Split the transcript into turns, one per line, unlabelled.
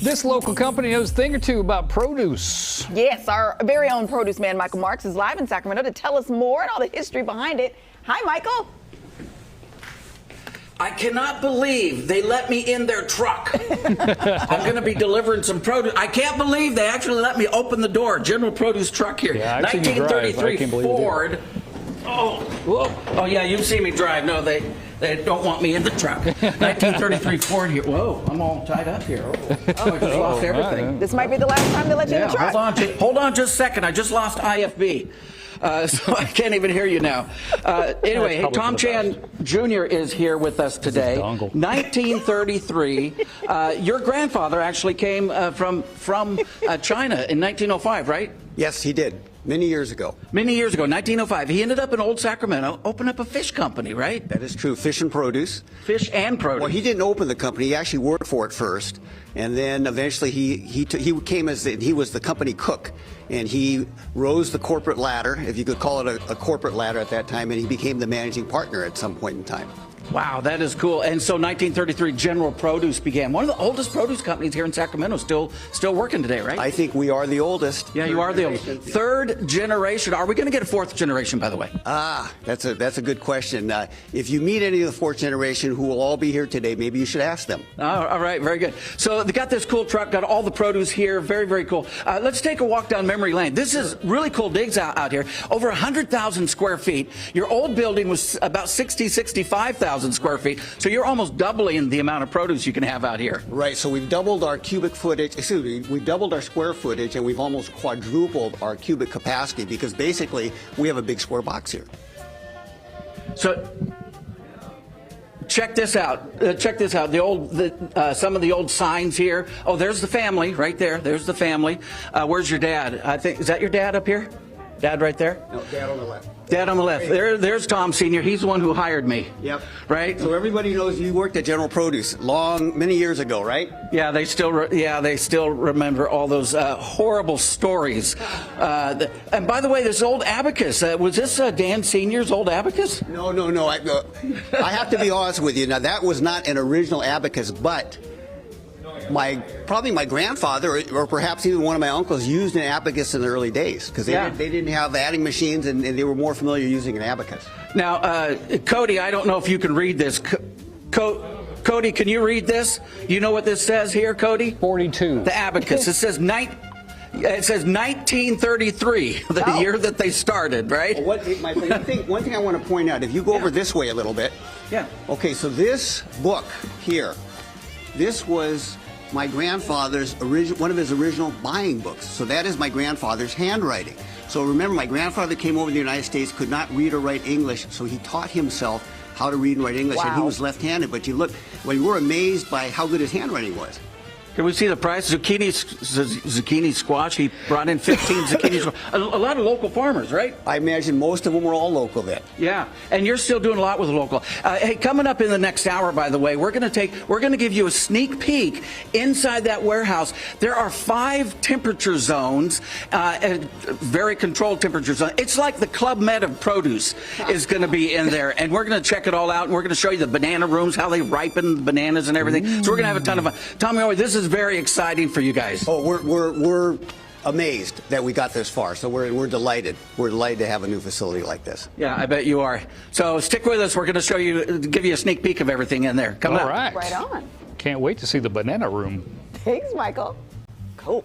This local company knows a thing or two about produce.
Yes, our very own produce man, Michael Marks, is live in Sacramento to tell us more and all the history behind it. Hi, Michael.
I cannot believe they let me in their truck. I'm going to be delivering some produce. I can't believe they actually let me open the door. General Produce truck here.
Yeah, I've seen you drive.
1933 Ford. Oh, yeah, you've seen me drive. No, they don't want me in the truck. 1933 Ford here. Whoa, I'm all tied up here. Oh, I just lost everything.
This might be the last time they let you in the truck.
Hold on just a second. I just lost IFB. So I can't even hear you now. Anyway, hey, Tom Chan Jr. is here with us today. 1933. Your grandfather actually came from China in 1905, right?
Yes, he did. Many years ago.
Many years ago, 1905. He ended up in Old Sacramento, opened up a fish company, right?
That is true. Fish and produce.
Fish and produce.
Well, he didn't open the company. He actually worked for it first, and then eventually he came as he was the company cook, and he rose the corporate ladder, if you could call it a corporate ladder at that time, and he became the managing partner at some point in time.
Wow, that is cool. And so 1933, General Produce began. One of the oldest produce companies here in Sacramento, still working today, right?
I think we are the oldest.
Yeah, you are the oldest. Third generation. Are we going to get a fourth generation, by the way?
That's a good question. If you meet any of the fourth generation who will all be here today, maybe you should ask them.
All right, very good. So they got this cool truck, got all the produce here. Very, very cool. Let's take a walk down memory lane. This is really cool digs out here. Over 100,000 square feet. Your old building was about 65,000 square feet. So you're almost doubling the amount of produce you can have out here.
Right. So we've doubled our cubic footage. Excuse me. We've doubled our square footage, and we've almost quadrupled our cubic capacity because basically we have a big square box here.
So check this out. Check this out. Some of the old signs here. Oh, there's the family right there. There's the family. Where's your dad? I think, is that your dad up here? Dad right there?
No, Dad on the left.
Dad on the left. There's Tom Sr. He's the one who hired me.
Yep.
Right?
So everybody knows you worked at General Produce many years ago, right?
Yeah, they still remember all those horrible stories. And by the way, this old abacus, was this Dan Sr.'s old abacus?
No. I have to be honest with you. Now, that was not an original abacus, but probably my grandfather or perhaps even one of my uncles used an abacus in the early days because they didn't have adding machines and they were more familiar using an abacus. Now,
Cody, I don't know if you can read this. Cody, can you read this? You know what this says here, Cody?
42.
The abacus. It says 1933, the year that they started, right?
Well, one thing I want to point out, if you go over this way a little bit.
Yeah.
Okay, so this book here, this was my grandfather's one of his original buying books. So that is my grandfather's handwriting. So remember, my grandfather came over to the United States, could not read or write English, so he taught himself how to read and write English, and he was left-handed. But you look, well, you were amazed by how good his handwriting was.
Can we see the price? Zucchini squash. He brought in 15 zucchini squash. A lot of local farmers, right?
I imagine most of them were all local then.
Yeah, and you're still doing a lot with the local. Hey, coming up in the next hour, by the way, we're going to give you a sneak peek inside that warehouse. There are 5 temperature zones, very controlled temperature zones. It's like the Club Med of produce is going to be in there, and we're going to check it all out, and we're going to show you the banana rooms, how they ripen the bananas and everything. So we're going to have a ton of fun. Tommy, this is very exciting for you guys.
Oh, we're amazed that we got this far. So we're delighted. We're delighted to have a new facility like this.
Yeah, I bet you are. So stick with us. We're going to give you a sneak peek of everything in there. Come on.
All right.
Right on.
Can't wait to see the banana room.
Thanks, Michael. Cool.